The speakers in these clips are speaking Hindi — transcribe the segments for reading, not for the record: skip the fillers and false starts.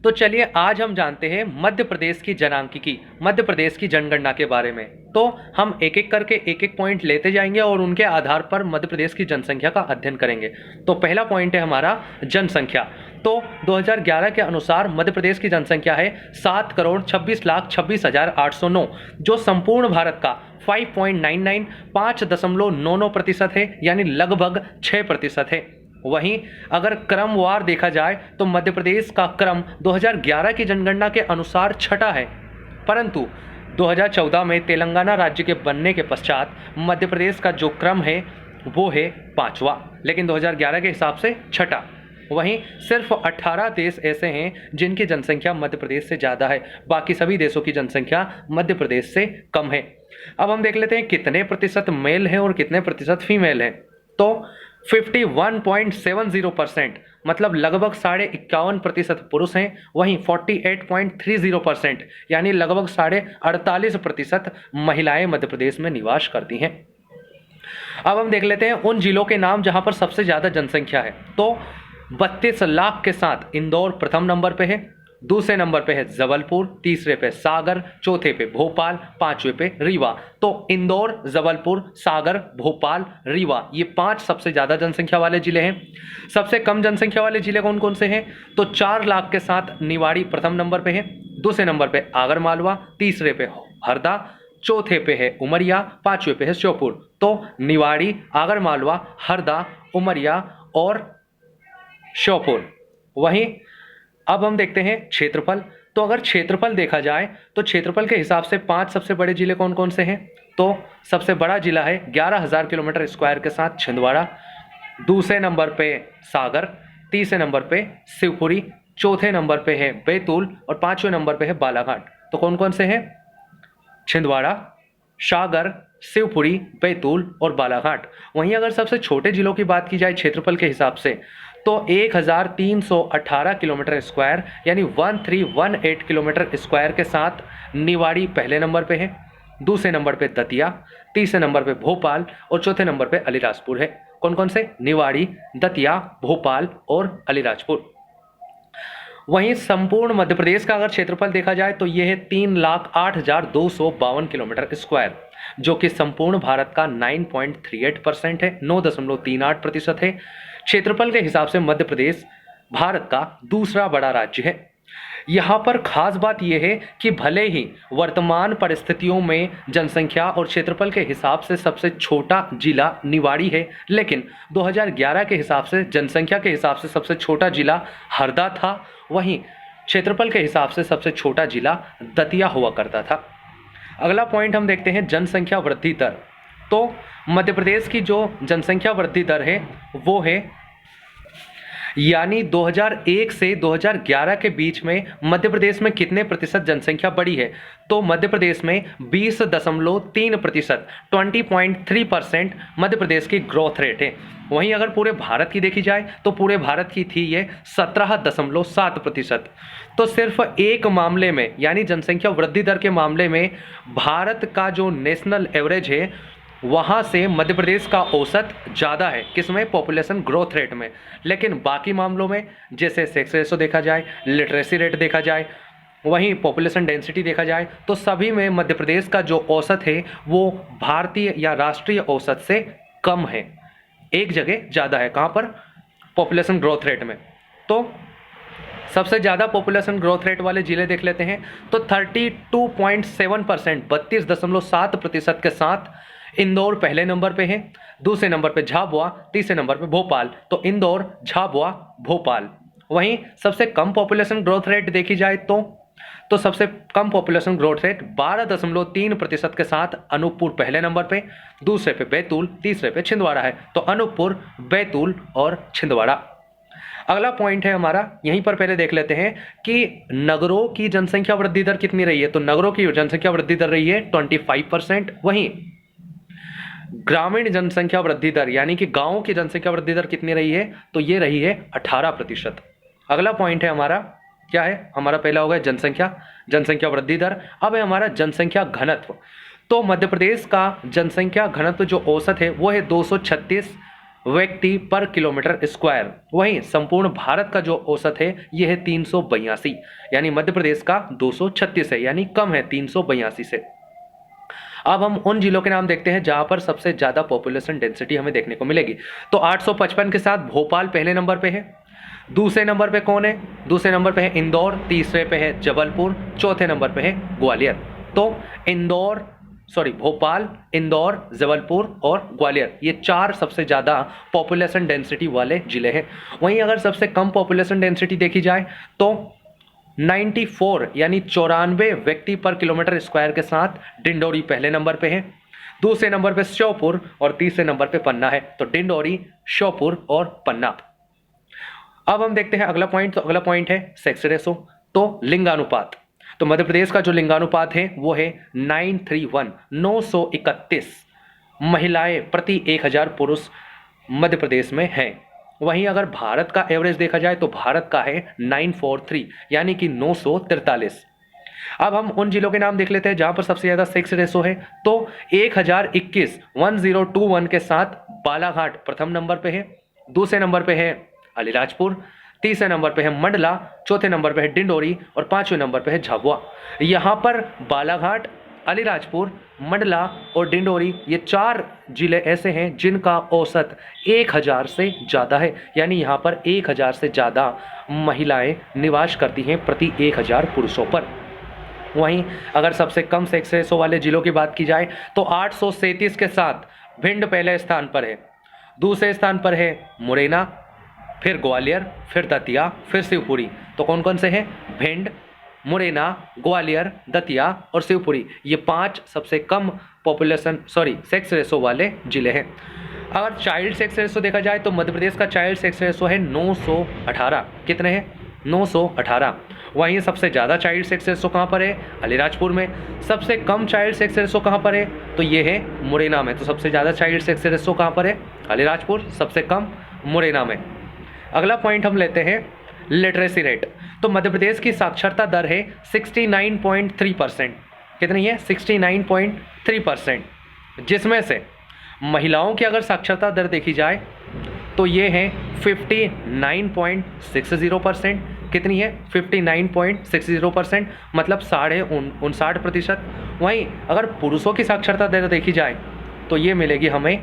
तो चलिए आज हम जानते हैं मध्य प्रदेश की जनांकिकी, मध्य प्रदेश की जनगणना के बारे में। तो हम एक एक करके एक एक पॉइंट लेते जाएंगे और उनके आधार पर मध्य प्रदेश की जनसंख्या का अध्ययन करेंगे। तो पहला पॉइंट है हमारा जनसंख्या। तो 2011 के अनुसार मध्य प्रदेश की जनसंख्या है 7,26,26,809, जो संपूर्ण भारत का 5.99% है, यानी लगभग 6% है। वहीं अगर क्रमवार देखा जाए तो मध्य प्रदेश का क्रम 2011 की जनगणना के अनुसार छठा है, परंतु 2014 में तेलंगाना राज्य के बनने के पश्चात मध्य प्रदेश का जो क्रम है वो है पांचवा, लेकिन 2011 के हिसाब से छठा। वहीं सिर्फ 18 देश ऐसे हैं जिनकी जनसंख्या मध्य प्रदेश से ज़्यादा है, बाकी सभी देशों की जनसंख्या मध्य प्रदेश से कम है। अब हम देख लेते हैं कितने प्रतिशत मेल हैं और कितने प्रतिशत फीमेल हैं। तो 51.70%, मतलब लगभग 51.5% पुरुष हैं। वहीं 48.30%, यानी लगभग 48.5% महिलाएं मध्य प्रदेश में निवास करती हैं। अब हम देख लेते हैं उन जिलों के नाम जहां पर सबसे ज़्यादा जनसंख्या है। तो 32 लाख के साथ इंदौर प्रथम नंबर पे है, दूसरे नंबर पे है जबलपुर, तीसरे पे सागर, चौथे पे भोपाल, पांचवे पे रीवा। तो इंदौर, जबलपुर, सागर, भोपाल, रीवा, ये 5 सबसे ज़्यादा जनसंख्या वाले जिले हैं। सबसे कम जनसंख्या वाले जिले कौन कौन से हैं? तो 4 लाख के साथ निवाड़ी प्रथम नंबर पे है, दूसरे नंबर पे आगर मालवा, तीसरे पे हरदा, चौथे पे है उमरिया, पांचवे पे है श्योपुर। तो निवाड़ी, आगर मालवा, हरदा, उमरिया और श्योपुर। वहीं अब हम देखते हैं क्षेत्रफल। तो अगर क्षेत्रफल देखा जाए तो क्षेत्रफल के हिसाब से 5 सबसे बड़े जिले कौन कौन से हैं? तो सबसे बड़ा जिला है 11,000 किलोमीटर स्क्वायर के साथ छिंदवाड़ा, दूसरे नंबर पे सागर, तीसरे नंबर पे शिवपुरी, चौथे नंबर पे है बैतूल और पांचवें नंबर पे है बालाघाट। तो कौन कौन से हैं? छिंदवाड़ा, सागर, शिवपुरी, बैतूल और बालाघाट। वहीं अगर सबसे छोटे जिलों की बात की जाए क्षेत्रफल के हिसाब से तो 1,318 किलोमीटर स्क्वायर, यानी 1318 किलोमीटर स्क्वायर के साथ निवाड़ी पहले नंबर पे है, दूसरे नंबर पे दतिया, तीसरे नंबर पे भोपाल और चौथे नंबर पे अलीराजपुर है। कौन कौन से? निवाड़ी, दतिया, भोपाल और अलीराजपुर। वहीं संपूर्ण मध्य प्रदेश का अगर क्षेत्रफल देखा जाए तो यह है 3,08,252 किलोमीटर स्क्वायर, जो कि संपूर्ण भारत का 9.38% है, 9.38% है। क्षेत्रफल के हिसाब से मध्य प्रदेश भारत का दूसरा बड़ा राज्य है। यहाँ पर खास बात यह है कि भले ही वर्तमान परिस्थितियों में जनसंख्या और क्षेत्रफल के हिसाब से सबसे छोटा जिला निवाड़ी है, लेकिन 2011 के हिसाब से जनसंख्या के हिसाब से सबसे छोटा जिला हरदा था। वहीं क्षेत्रफल के हिसाब से सबसे छोटा जिला दतिया हुआ करता था। अगला पॉइंट हम देखते हैं जनसंख्या वृद्धि दर। तो मध्य प्रदेश की जो जनसंख्या वृद्धि दर है वो है, यानी 2001 से 2011 के बीच में मध्य प्रदेश में कितने प्रतिशत जनसंख्या बढ़ी है? तो मध्य प्रदेश में 20.3%, 20.3% मध्य प्रदेश की ग्रोथ रेट है। वहीं अगर पूरे भारत की देखी जाए तो पूरे भारत की थी ये 17.7%। तो सिर्फ एक मामले में, यानी जनसंख्या वृद्धि दर के मामले में भारत का जो नेशनल एवरेज है वहाँ से मध्य प्रदेश का औसत ज़्यादा है। किसमें? पॉपुलेशन ग्रोथ रेट में। लेकिन बाकी मामलों में, जैसे सेक्स रेशो देखा जाए, लिटरेसी रेट देखा जाए, वहीं पॉपुलेशन डेंसिटी देखा जाए, तो सभी में मध्य प्रदेश का जो औसत है वो भारतीय या राष्ट्रीय औसत से कम है। एक जगह ज़्यादा है, कहाँ पर? पॉपुलेशन ग्रोथ रेट में। तो सबसे ज़्यादा पॉपुलेशन ग्रोथ रेट वाले जिले देख लेते हैं। तो 32.7%, 32.7% के साथ इंदौर पहले नंबर पे है, दूसरे नंबर पे झाबुआ, तीसरे नंबर पे भोपाल। तो इंदौर, झाबुआ, भोपाल। वहीं सबसे कम पॉपुलेशन ग्रोथ रेट देखी जाए तो सबसे कम पॉपुलेशन ग्रोथ रेट 12.3% के साथ अनूपपुर पहले नंबर पे, दूसरे पे बैतूल, तीसरे पे छिंदवाड़ा है। तो अनूपपुर, बैतूल और छिंदवाड़ा। अगला पॉइंट है हमारा, यहीं पर पहले देख लेते हैं कि नगरों की जनसंख्या वृद्धि दर कितनी रही है। तो नगरों की जनसंख्या वृद्धि दर रही है 25%। वहीं ग्रामीण जनसंख्या वृद्धि दर, यानी कि गांवों की जनसंख्या वृद्धि दर कितनी रही है? तो ये रही है 18%। अगला पॉइंट है हमारा, क्या है हमारा? पहला होगा जनसंख्या वृद्धि दर। अब है हमारा जनसंख्या घनत्व। तो मध्य प्रदेश का जनसंख्या घनत्व जो औसत है वो है 236, व्यक्ति पर किलोमीटर स्क्वायर। वहीं संपूर्ण भारत का जो औसत है यह है 382, यानी मध्य प्रदेश का 236 है, यानी कम है 382 से। अब हम उन जिलों के नाम देखते हैं जहां पर सबसे ज्यादा पॉपुलेशन डेंसिटी हमें देखने को मिलेगी। तो 855 के साथ भोपाल पहले नंबर पे है। दूसरे नंबर पे कौन है? दूसरे नंबर पे है इंदौर, तीसरे पे है जबलपुर, चौथे नंबर पे है ग्वालियर। तो भोपाल, इंदौर, जबलपुर और ग्वालियर, ये 4 सबसे ज़्यादा पॉपुलेशन डेंसिटी वाले जिले हैं। वहीं अगर सबसे कम पॉपुलेशन डेंसिटी देखी जाए तो 94 यानी 94 व्यक्ति पर किलोमीटर स्क्वायर के साथ डिंडोरी पहले नंबर पे है। दूसरे नंबर पे श्योपुर और तीसरे नंबर पे पन्ना है। तो डिंडोरी, श्योपुर और पन्ना। अब हम देखते हैं अगला पॉइंट। तो अगला पॉइंट है सेक्स रेशो, तो लिंगानुपात। तो मध्य प्रदेश का जो लिंगानुपात है वो है 931, 931 महिलाएं प्रति 1000 पुरुष मध्य प्रदेश में हैं। वहीं अगर भारत का एवरेज देखा जाए तो भारत का है 943, यानी कि 943। अब हम उन जिलों के नाम देख लेते हैं जहां पर सबसे ज्यादा सेक्स रेशो है। तो 1021, 1021 के साथ बालाघाट प्रथम नंबर पे है। दूसरे नंबर पे है अलीराजपुर, तीसरे नंबर पे है मंडला, चौथे नंबर पे है डिंडोरी और पांचवें नंबर पे है झाबुआ। यहाँ पर बालाघाट, अलीराजपुर, मंडला और डिंडोरी, ये 4 जिले ऐसे हैं जिनका औसत 1000 से ज़्यादा है, यानी यहाँ पर 1000 से ज़्यादा महिलाएं निवास करती हैं प्रति 1000 पुरुषों पर। वहीं अगर सबसे कम सेक्स रेशो वाले जिलों की बात की जाए तो 837 के साथ भिंड पहले स्थान पर है। दूसरे स्थान पर है मुरैना, फिर ग्वालियर, फिर दतिया, फिर शिवपुरी। तो कौन कौन से हैं? भिंड, मुरैना, ग्वालियर, दतिया और शिवपुरी, ये 5 सबसे कम सेक्स रेशो वाले जिले हैं। अगर चाइल्ड सेक्स रेशो देखा जाए तो मध्य प्रदेश का चाइल्ड सेक्स रेशो है 918। कितने हैं? 918। वहीं सबसे ज़्यादा चाइल्ड सेक्स रेशो कहाँ पर है? अलीराजपुर में। सबसे कम चाइल्ड सेक्स रेशो कहाँ पर है? तो ये है मुरैना में। तो सबसे ज़्यादा चाइल्ड सेक्स रेशो कहाँ पर है? अलीराजपुर, सबसे कम मुरैना में। अगला पॉइंट हम लेते हैं लिटरेसी रेट। तो मध्य प्रदेश की साक्षरता दर है 69.3%। कितनी है? 69.3%, जिसमें से महिलाओं की अगर साक्षरता दर देखी जाए तो ये है 59.60%। कितनी है? 59.60%, मतलब 59.59%। वहीं अगर पुरुषों की साक्षरता दर देखी जाए तो ये मिलेगी हमें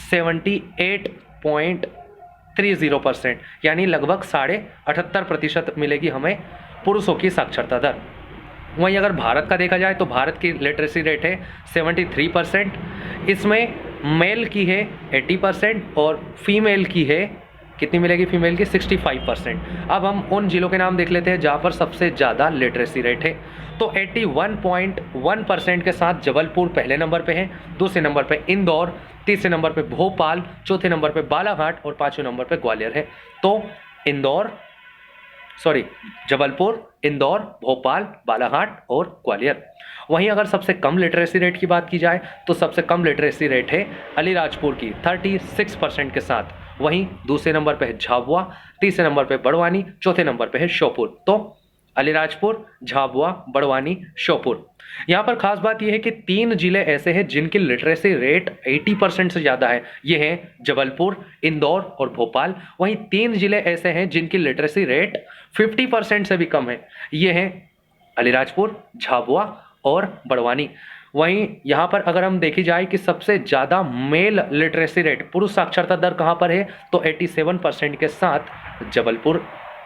78.30%, यानी लगभग 78.5% मिलेगी हमें पुरुषों की साक्षरता दर। वहीं अगर भारत का देखा जाए तो भारत की लिटरेसी रेट है 73%। इसमें मेल की है 80% और फीमेल की है, कितनी मिलेगी फीमेल की? 65%। अब हम उन जिलों के नाम देख लेते हैं जहाँ पर सबसे ज़्यादा लिटरेसी रेट है। तो 81.1% के साथ जबलपुर पहले नंबर पे है। दूसरे नंबर पे इंदौर, तीसरे नंबर पे भोपाल, चौथे नंबर पे बालाघाट और पांचवें नंबर पे ग्वालियर है। तो जबलपुर, इंदौर, भोपाल, बालाघाट और ग्वालियर। वहीं अगर सबसे कम लिटरेसी रेट की बात की जाए तो सबसे कम लिटरेसी रेट है अलीराजपुर की 36% के साथ। वहीं दूसरे नंबर पे है झाबुआ, तीसरे नंबर पे बड़वानी, चौथे नंबर पे है श्योपुर। तो अलीराजपुर, झाबुआ, बड़वानी, श्योपुर। यहाँ पर खास बात यह है कि 3 जिले ऐसे हैं जिनकी लिटरेसी रेट 80% से ज़्यादा है। ये हैं जबलपुर, इंदौर और भोपाल। वहीं 3 जिले ऐसे हैं जिनकी लिटरेसी रेट 50% से भी कम है। ये हैं अलीराजपुर, झाबुआ और बड़वानी। वहीं यहाँ पर अगर हम देखी जाए कि सबसे ज़्यादा मेल लिटरेसी रेट, पुरुष साक्षरता दर कहाँ पर है तो 87% के साथ जबलपुर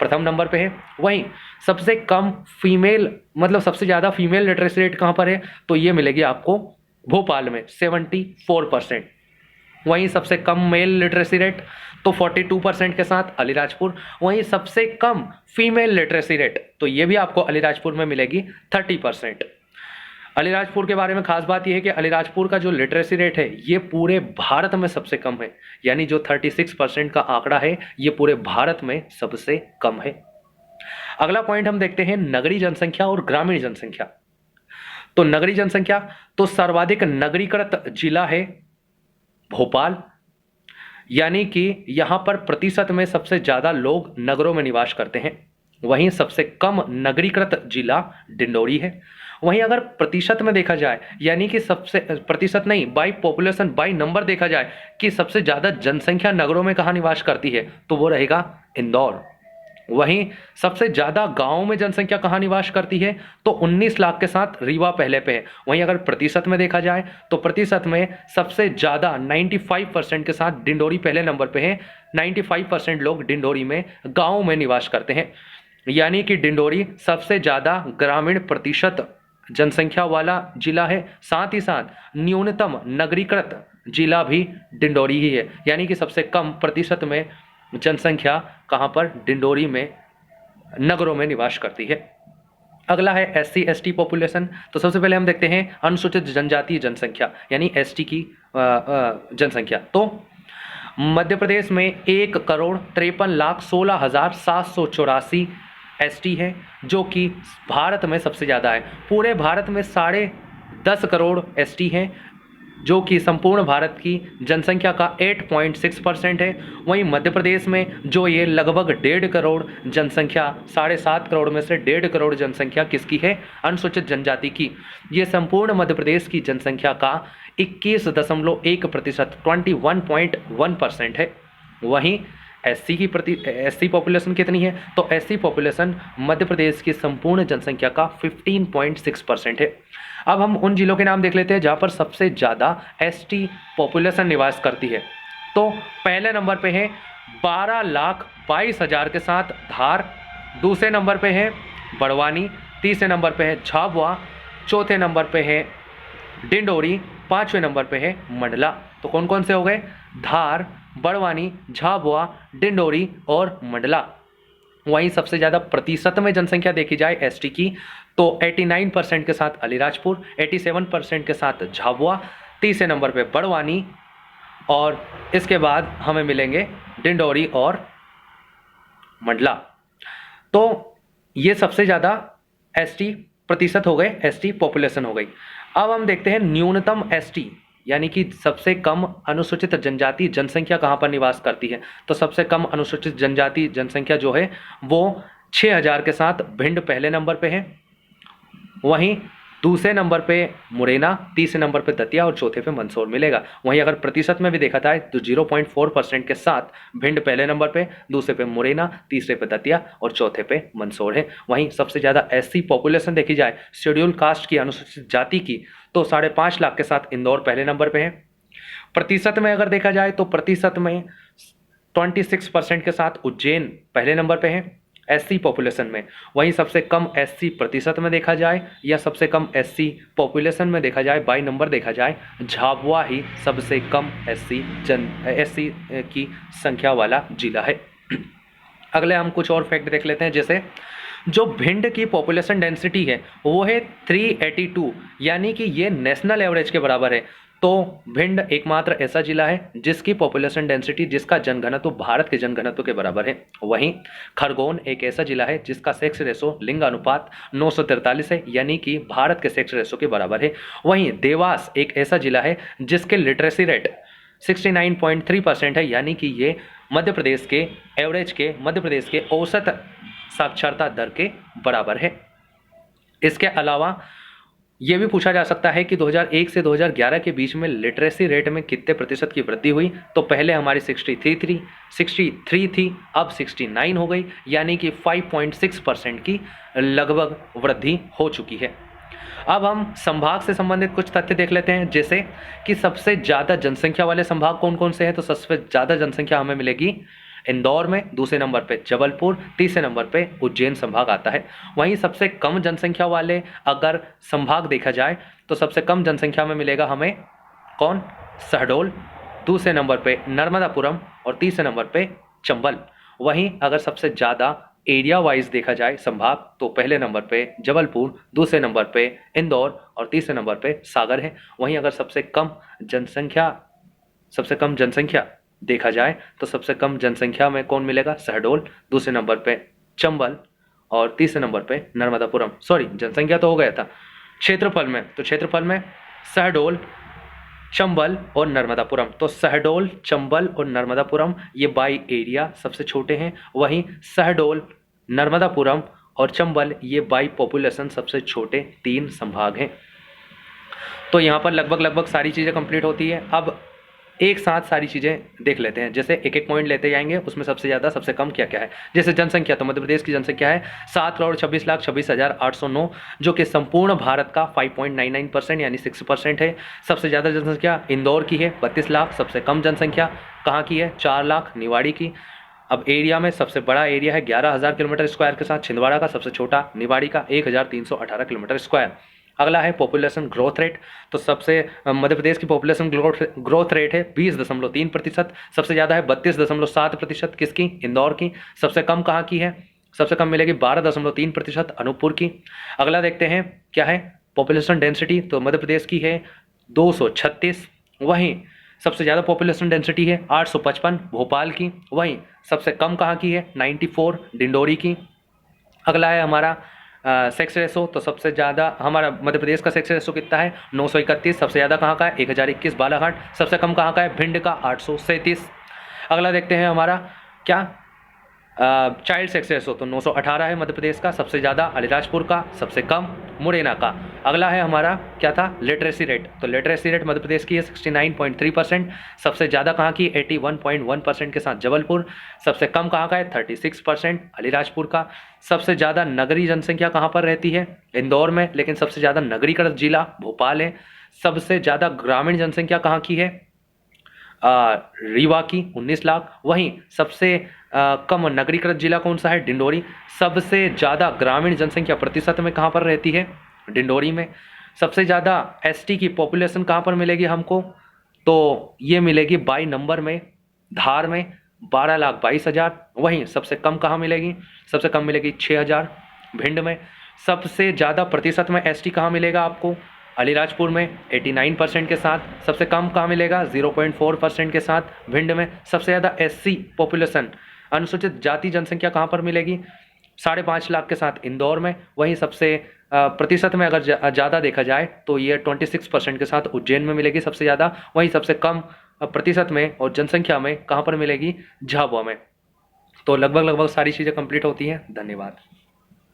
प्रथम नंबर पे है। वहीं सबसे कम फीमेल, मतलब सबसे ज़्यादा फीमेल लिटरेसी रेट कहाँ पर है तो ये मिलेगी आपको भोपाल में 74%। वहीं सबसे कम मेल लिटरेसी रेट तो 42% के साथ अलीराजपुर। वहीं सबसे कम फीमेल लिटरेसी रेट तो ये भी आपको अलीराजपुर में मिलेगी 30%। अलीराजपुर के बारे में खास बात यह है कि अलीराजपुर का जो लिटरेसी रेट है ये पूरे भारत में सबसे कम है, यानी जो 36% का आंकड़ा है ये पूरे भारत में सबसे कम है। अगला पॉइंट हम देखते हैं नगरीय जनसंख्या और ग्रामीण जनसंख्या। तो नगरीय जनसंख्या, तो सर्वाधिक नगरीकृत जिला है भोपाल, यानी कि यहां पर प्रतिशत में सबसे ज्यादा लोग नगरों में निवास करते हैं। वहीं सबसे कम नगरीकृत जिला डिंडोरी है। वहीं अगर प्रतिशत में देखा जाए, यानी कि सबसे प्रतिशत नहीं, बाई पॉपुलेशन, बाई नंबर देखा जाए कि सबसे ज़्यादा जनसंख्या नगरों में कहाँ निवास करती है, तो वो रहेगा इंदौर। वहीं सबसे ज़्यादा गांवों में जनसंख्या कहाँ निवास करती है, तो 19 लाख के साथ रीवा पहले पे है। वहीं अगर प्रतिशत में देखा जाए तो प्रतिशत में सबसे ज़्यादा 95% के साथ डिंडोरी पहले नंबर पे है। 95% लोग डिंडोरी में गाँव में निवास करते हैं, यानी कि डिंडोरी सबसे ज़्यादा ग्रामीण प्रतिशत जनसंख्या वाला जिला है। साथ ही साथ न्यूनतम नगरीकृत जिला भी डिंडोरी ही है, यानी कि सबसे कम प्रतिशत में जनसंख्या कहाँ पर, डिंडोरी में, नगरों में निवास करती है। अगला है SC ST पॉपुलेशन। तो सबसे पहले हम देखते हैं अनुसूचित जनजाति जनसंख्या, यानी ST की जनसंख्या। तो मध्य प्रदेश में 1,53,16,784 ST है, जो कि भारत में सबसे ज़्यादा है। पूरे भारत में 10.5 करोड़ ST हैं, जो कि संपूर्ण भारत की जनसंख्या का 8.6% है। वहीं मध्य प्रदेश में जो ये लगभग 1.5 करोड़ जनसंख्या, 7.5 करोड़ में से 1.5 करोड़ जनसंख्या किसकी है, अनुसूचित जनजाति की। ये संपूर्ण मध्य प्रदेश की जनसंख्या का 21.1%, 21.1% है। वहीं SC पॉपुलेशन कितनी है, तो SC पॉपुलेशन मध्य प्रदेश की संपूर्ण जनसंख्या का 15.6% है। अब हम उन जिलों के नाम देख लेते हैं जहाँ पर सबसे ज़्यादा ST पॉपुलेशन निवास करती है। तो पहले नंबर पे है 12,22,000 के साथ धार, दूसरे नंबर पे है बड़वानी, तीसरे नंबर पे है झाबुआ, चौथे नंबर पे है डिंडोरी, पाँचवें नंबर पे है मंडला। तो कौन कौन से हो गए, धार, बड़वानी, झाबुआ, डिंडोरी और मंडला। वहीं सबसे ज़्यादा प्रतिशत में जनसंख्या देखी जाए ST की, तो 89% के साथ अलीराजपुर, 87% के साथ झाबुआ, तीसरे नंबर पे बड़वानी, और इसके बाद हमें मिलेंगे डिंडोरी और मंडला। तो ये सबसे ज़्यादा ST प्रतिशत हो गए, ST पॉपुलेशन हो गई। अब हम देखते हैं न्यूनतम ST, यानी कि सबसे कम अनुसूचित जनजाति जनसंख्या कहाँ पर निवास करती है। तो सबसे कम अनुसूचित जनजाति जनसंख्या जो है वो 6,000 के साथ भिंड पहले नंबर पे है। वहीं दूसरे नंबर पे मुरैना, तीसरे नंबर पे दतिया और चौथे पे मंदसौर मिलेगा। वहीं अगर प्रतिशत में भी देखा जाए तो 0.4% के साथ भिंड पहले नंबर पे, दूसरे पे मुरैना, तीसरे पे दतिया और चौथे पे मंदसौर है। वहीं सबसे ज़्यादा SC पॉपुलेशन देखी जाए शेड्यूल कास्ट की, अनुसूचित जाति की, तो 5.5 लाख के साथ इंदौर पहले नंबर पे है। प्रतिशत में अगर देखा जाए तो प्रतिशत में 26% के साथ उज्जैन पहले नंबर पे है SC पॉपुलेशन में। वहीं सबसे कम SC प्रतिशत में देखा जाए या सबसे कम SC पॉपुलेशन में देखा जाए, बाई नंबर देखा जाए, झाबुआ ही सबसे कम SC की संख्या वाला जिला है। अगले हम कुछ और फैक्ट देख लेते हैं, जैसे जो भिंड की पॉपुलेशन डेंसिटी है वो है 382, यानी कि ये नेशनल एवरेज के बराबर है। तो भिंड एकमात्र ऐसा जिला है जिसकी पॉपुलेशन डेंसिटी, जिसका जनघनत्व भारत के जनघनत्व के बराबर है। वहीं खरगोन एक ऐसा जिला है जिसका सेक्स रेशो, लिंग अनुपात 943 है, यानी कि भारत के सेक्स रेशो के बराबर है। वहीं देवास एक ऐसा जिला है जिसके लिटरेसी रेट 69.3% है, यानी कि ये मध्य प्रदेश के एवरेज के, मध्य प्रदेश के औसत साक्षरता दर के बराबर है। इसके अलावा यह भी पूछा जा सकता है कि 2001 से 2011 के बीच में लिटरेसी रेट में कितने प्रतिशत की वृद्धि हुई। तो पहले हमारी 63 थी, अब 69 हो गई, यानी कि 5.6% की लगभग वृद्धि हो चुकी है। अब हम संभाग से संबंधित कुछ तथ्य देख लेते हैं, जैसे कि सबसे ज़्यादा जनसंख्या वाले संभाग कौन कौन से हैं। तो सबसे ज़्यादा जनसंख्या हमें मिलेगी इंदौर में, दूसरे नंबर पे जबलपुर, तीसरे नंबर पे उज्जैन संभाग आता है। वहीं सबसे कम जनसंख्या वाले अगर संभाग देखा जाए तो सबसे कम जनसंख्या में मिलेगा हमें कौन, शहडोल, दूसरे नंबर पे नर्मदापुरम और तीसरे नंबर पे चंबल। वहीं अगर सबसे ज़्यादा एरिया वाइज देखा जाए संभाग, तो पहले नंबर पे जबलपुर, दूसरे नंबर पे इंदौर और तीसरे नंबर पे सागर है। वहीं अगर सबसे कम जनसंख्या देखा जाए तो सबसे कम जनसंख्या में कौन मिलेगा, शहडोल, दूसरे नंबर पे चंबल और तीसरे नंबर पे नर्मदापुरम। सॉरी, जनसंख्या तो हो गया था, क्षेत्रफल में, तो क्षेत्रफल में शहडोल, चंबल और नर्मदापुरम। तो शहडोल, चंबल और नर्मदापुरम ये बाई एरिया सबसे छोटे हैं। वहीं शहडोल, नर्मदापुरम और चंबल, ये बाई पॉपुलेशन सबसे छोटे 3 संभाग हैं। तो यहाँ पर लगभग सारी चीज़ें कंप्लीट होती है। अब एक साथ सारी चीज़ें देख लेते हैं, जैसे एक एक पॉइंट लेते जाएंगे, उसमें सबसे ज़्यादा सबसे कम क्या क्या है। जैसे जनसंख्या, तो मध्य प्रदेश की जनसंख्या है 7,26,26,809, जो कि संपूर्ण भारत का 5.99% यानी 6% है। सबसे ज़्यादा जनसंख्या इंदौर की है 32 लाख। सबसे कम जनसंख्या कहाँ की है? 4 लाख, निवाड़ी की। अब एरिया में सबसे बड़ा एरिया है 11,000 किलोमीटर स्क्वायर के साथ छिंदवाड़ा का, सबसे छोटा निवाड़ी का 1,318 किलोमीटर स्क्वायर। अगला है पॉपुलेशन ग्रोथ रेट, तो सबसे मध्य प्रदेश की पॉपुलेशन ग्रोथ रेट है 20.3%। सबसे ज़्यादा है 32.7%, किसकी? इंदौर की। सबसे कम कहाँ की है? सबसे कम मिलेगी 12.3% अनूपपुर की। अगला देखते हैं क्या है पॉपुलेशन डेंसिटी, तो मध्य प्रदेश की है 236। वहीं सबसे ज़्यादा पॉपुलेशन डेंसिटी है 855 भोपाल की। वहीं सबसे कम कहाँ की है? 94 डिंडोरी की। अगला है हमारा सेक्स रेशो, तो सबसे ज़्यादा हमारा मध्य प्रदेश का सेक्स रेशो कितना है? 931। सबसे ज़्यादा कहाँ का है? 1021 बालाघाट। सबसे कम कहाँ का है? भिंड का 837। अगला देखते हैं हमारा क्या चाइल्ड सेक्स रेशो, तो 918 है मध्य प्रदेश का। सबसे ज़्यादा अलीराजपुर का, सबसे कम मुरैना का। अगला है हमारा क्या था? लिटरेसी रेट, तो लिटरेसी रेट मध्य प्रदेश की है 69.3%। सबसे ज़्यादा कहाँ की? 81.1% के साथ जबलपुर। सबसे कम कहाँ का है? 36% अलीराजपुर का। सबसे ज़्यादा नगरीय जनसंख्या कहाँ पर रहती है? इंदौर में, लेकिन सबसे ज़्यादा नगरीकृत जिला भोपाल है। सबसे ज़्यादा ग्रामीण जनसंख्या कहाँ की है? रीवा की 19 लाख। वहीं सबसे कम नगरीकृत जिला कौन सा है? डिंडोरी। सबसे ज़्यादा ग्रामीण जनसंख्या प्रतिशत में कहाँ पर रहती है? डिंडोरी में। सबसे ज़्यादा एसटी की पॉपुलेशन कहाँ पर मिलेगी हमको? तो ये मिलेगी बाई नंबर में, धार में 12,22,000। वहीं सबसे कम कहाँ मिलेगी? सबसे कम मिलेगी 6,000 भिंड में। सबसे ज़्यादा प्रतिशत में एसटी कहाँ मिलेगा आपको? अलीराजपुर में 89% के साथ। सबसे कम कहाँ मिलेगा? 0.4% के साथ भिंड में। सबसे ज़्यादा एससी पॉपुलेशन, अनुसूचित जाति जनसंख्या कहाँ पर मिलेगी? 5.5 लाख के साथ इंदौर में। वहीं सबसे प्रतिशत में अगर ज़्यादा देखा जाए तो ये 26% के साथ उज्जैन में मिलेगी सबसे ज़्यादा। वहीं सबसे कम प्रतिशत में और जनसंख्या में कहाँ पर मिलेगी? झाबुआ में। तो लगभग सारी चीज़ें कंप्लीट होती हैं। धन्यवाद।